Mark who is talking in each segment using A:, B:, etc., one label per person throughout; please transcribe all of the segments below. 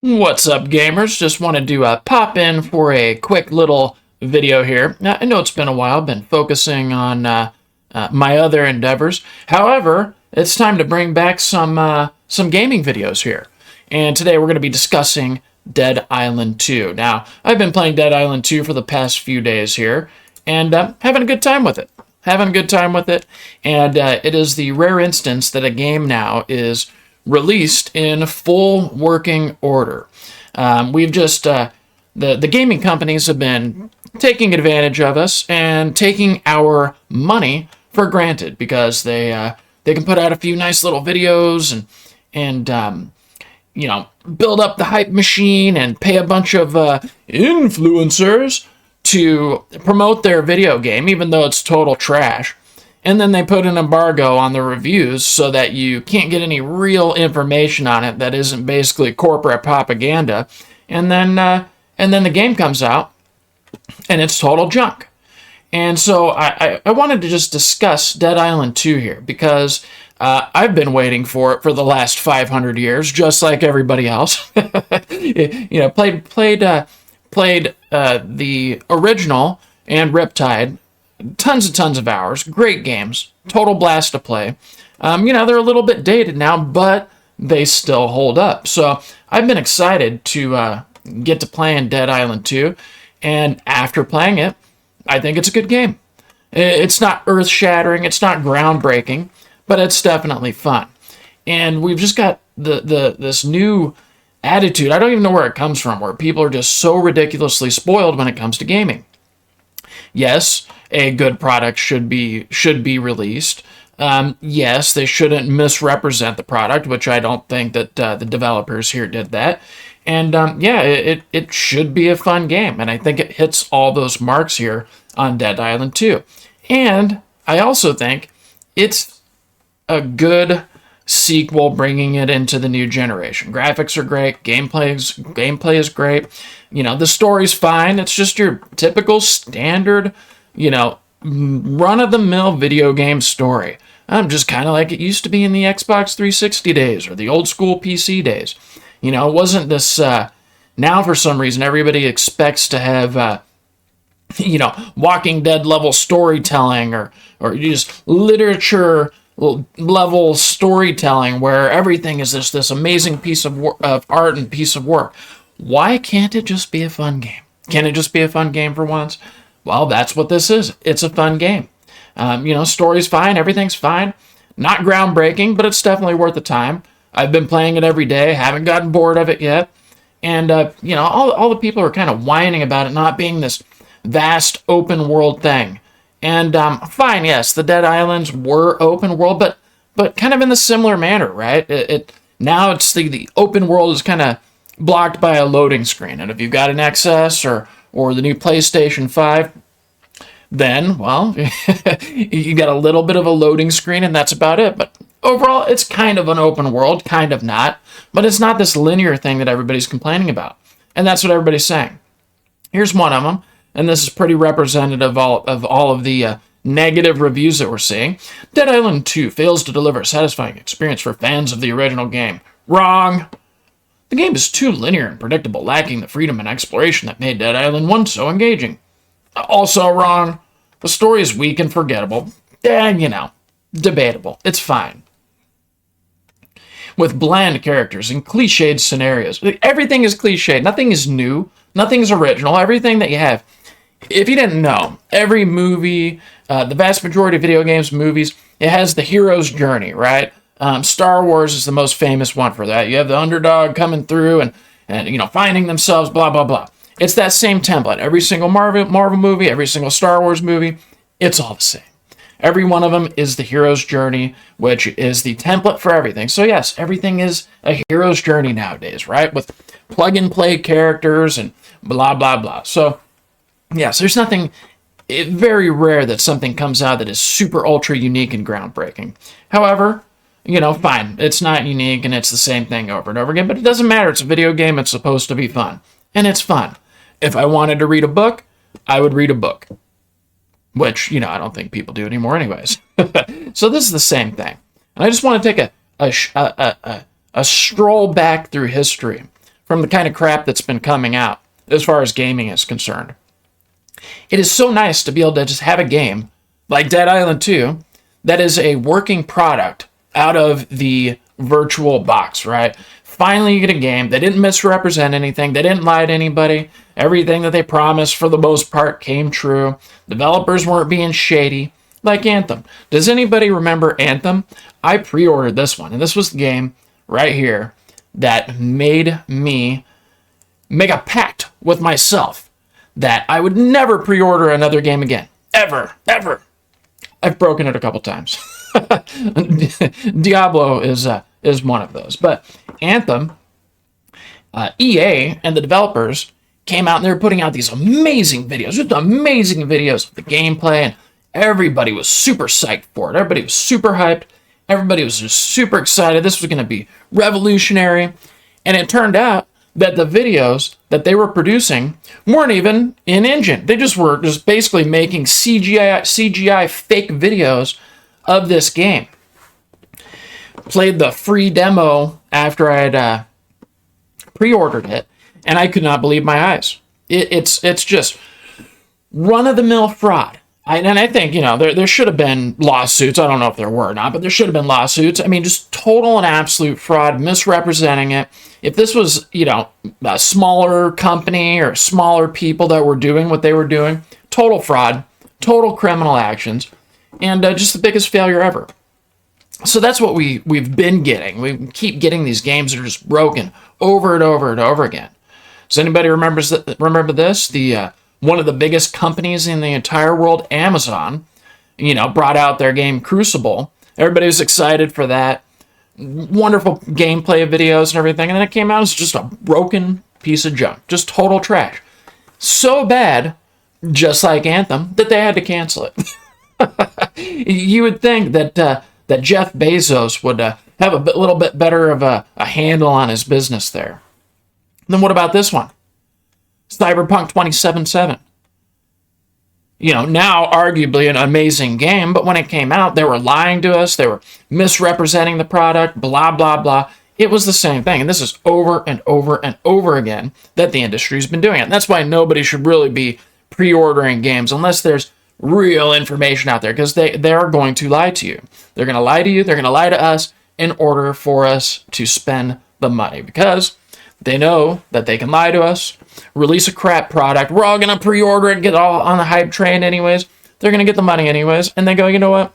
A: What's up, gamers? Just wanted to pop in for a quick little video here. Now, I know it's been a while, been focusing on my other endeavors. However, it's time to bring back some gaming videos here. And today we're going to be discussing Dead Island 2. Now, I've been playing Dead Island 2 for the past few days here, and having a good time with it. And it is the rare instance that a game now is released in full working order. We've just the gaming companies have been taking advantage of us and taking our money for granted because they can put out a few nice little videos and build up the hype machine and pay a bunch of influencers to promote their video game, even though it's total trash. And then they put an embargo on the reviews so that you can't get any real information on it that isn't basically corporate propaganda. And then the game comes out, and it's total junk. And so I wanted to just discuss Dead Island 2 here because I've been waiting for it for the last 500 years, just like everybody else. Played the original and Riptide. Tons and tons of hours, great games, total blast to play. They're a little bit dated now, but they still hold up. So I've been excited to get to playing Dead Island 2, and after playing it, I think it's a good game. It's not earth-shattering, it's not groundbreaking, but it's definitely fun. And we've just got this new attitude, I don't even know where it comes from, where people are just so ridiculously spoiled when it comes to gaming. Yes, a good product should be released. Yes, they shouldn't misrepresent the product, which I don't think that the developers here did that. And it should be a fun game, and I think it hits all those marks here on Dead Island 2. And I also think it's a good sequel bringing it into the new generation. Graphics are great, gameplay is great. The story's fine. It's just your typical standard, run-of-the-mill video game story. Just kind of like it used to be in the Xbox 360 days or the old school PC days. It wasn't this, now for some reason everybody expects to have, Walking Dead level storytelling or just literature level storytelling where everything is this amazing piece of art and piece of work. Why can't it just be a fun game? Can it just be a fun game for once? Well, that's what this is. It's a fun game. Story's fine. Everything's fine. Not groundbreaking, but it's definitely worth the time. I've been playing it every day. Haven't gotten bored of it yet. And, all the people are kind of whining about it not being this vast open world thing. And fine, yes, the Dead Islands were open world, but kind of in the similar manner, right? Now it's the open world is kind of blocked by a loading screen, and if you've got an XS or the new PlayStation 5, then well, you got a little bit of a loading screen, and that's about it. But overall, it's kind of an open world, kind of not, but it's not this linear thing that everybody's complaining about, and that's what everybody's saying. Here's one of them. And this is pretty representative of all of the negative reviews that we're seeing. Dead Island 2 fails to deliver a satisfying experience for fans of the original game. Wrong! The game is too linear and predictable, lacking the freedom and exploration that made Dead Island 1 so engaging. Also wrong. The story is weak and forgettable. And, debatable. It's fine. With bland characters and cliched scenarios. Everything is cliched. Nothing is new. Nothing's original. Everything that you have. If you didn't know, every movie, the vast majority of video games, movies, it has the hero's journey, right? Star Wars is the most famous one for that. You have the underdog coming through and finding themselves, blah, blah, blah. It's that same template. Every single Marvel movie, every single Star Wars movie, it's all the same. Every one of them is the hero's journey, which is the template for everything. So yes, everything is a hero's journey nowadays, right? With plug-and-play characters and blah, blah, blah. So yes, there's nothing, very rare that something comes out that is super ultra unique and groundbreaking. However, fine, it's not unique and it's the same thing over and over again, but it doesn't matter. It's a video game. It's supposed to be fun. And it's fun. If I wanted to read a book, I would read a book. Which, I don't think people do anymore anyways. So this is the same thing. And I just want to take a stroll back through history from the kind of crap that's been coming out as far as gaming is concerned. It is so nice to be able to just have a game like Dead Island 2 that is a working product out of the virtual box, right? Finally, you get a game. They didn't misrepresent anything. They didn't lie to anybody. Everything that they promised, for the most part, came true. Developers weren't being shady, like Anthem. Does anybody remember Anthem? I pre-ordered this one, and this was the game right here that made me make a pact with myself that I would never pre-order another game again. Ever. I've broken it a couple times. Diablo is one of those. But Anthem, EA and the developers came out and they were putting out these amazing videos, just amazing videos of the gameplay, and everybody was super psyched for it. Everybody was super hyped. Everybody was just super excited. This was going to be revolutionary. And it turned out that the videos that they were producing weren't even in engine. They were basically making CGI fake videos of this game. Played the free demo after I had pre-ordered it, and I could not believe my eyes. It's just run-of-the-mill fraud. I think, there should have been lawsuits. I don't know if there were or not, but there should have been lawsuits. I mean, just total and absolute fraud, misrepresenting it. If this was, a smaller company or smaller people that were doing what they were doing, total fraud, total criminal actions, and just the biggest failure ever. So that's what we've been getting. We keep getting these games that are just broken over and over and over again. Does anybody remember this? The one of the biggest companies in the entire world, Amazon, brought out their game Crucible. Everybody was excited for that. Wonderful gameplay videos and everything. And then it came out as just a broken piece of junk. Just total trash. So bad, just like Anthem, that they had to cancel it. You would think that Jeff Bezos would have a little bit better of a handle on his business there. Then what about this one? Cyberpunk 2077. Now arguably an amazing game, but when it came out, they were lying to us. They were misrepresenting the product, blah, blah, blah. It was the same thing. And this is over and over and over again that the industry's been doing it. And that's why nobody should really be pre-ordering games unless there's real information out there, because they are going to lie to you. They're going to lie to you. They're going to lie to us in order for us to spend the money, because they know that they can lie to us, release a crap product. We're all going to pre-order it, get all on the hype train anyways. They're going to get the money anyways. And they go, you know what?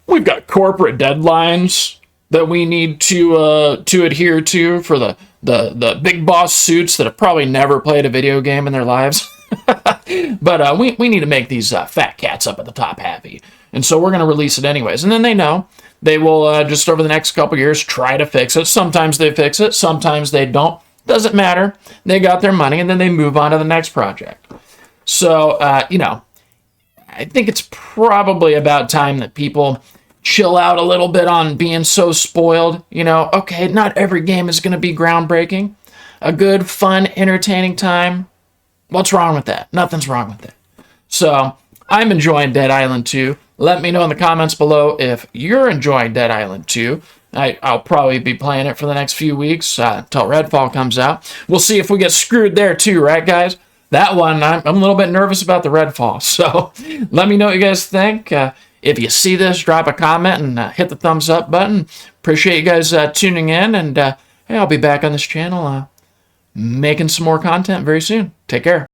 A: We've got corporate deadlines that we need to adhere to for the big boss suits that have probably never played a video game in their lives. But we need to make these fat cats up at the top happy. And so we're going to release it anyways. And then they know they will just over the next couple years try to fix it. Sometimes they fix it. Sometimes they don't. Doesn't matter. They got their money and then they move on to the next project. So, I think it's probably about time that people chill out a little bit on being so spoiled. Okay, not every game is going to be groundbreaking. A good, fun, entertaining time. What's wrong with that? Nothing's wrong with it. So, I'm enjoying Dead Island 2. Let me know in the comments below if you're enjoying Dead Island 2. I'll probably be playing it for the next few weeks until Redfall comes out. We'll see if we get screwed there too, right, guys? That one, I'm a little bit nervous about the Redfall. So, let me know what you guys think. If you see this, drop a comment and hit the thumbs up button. Appreciate you guys tuning in. And hey, I'll be back on this channel making some more content very soon. Take care.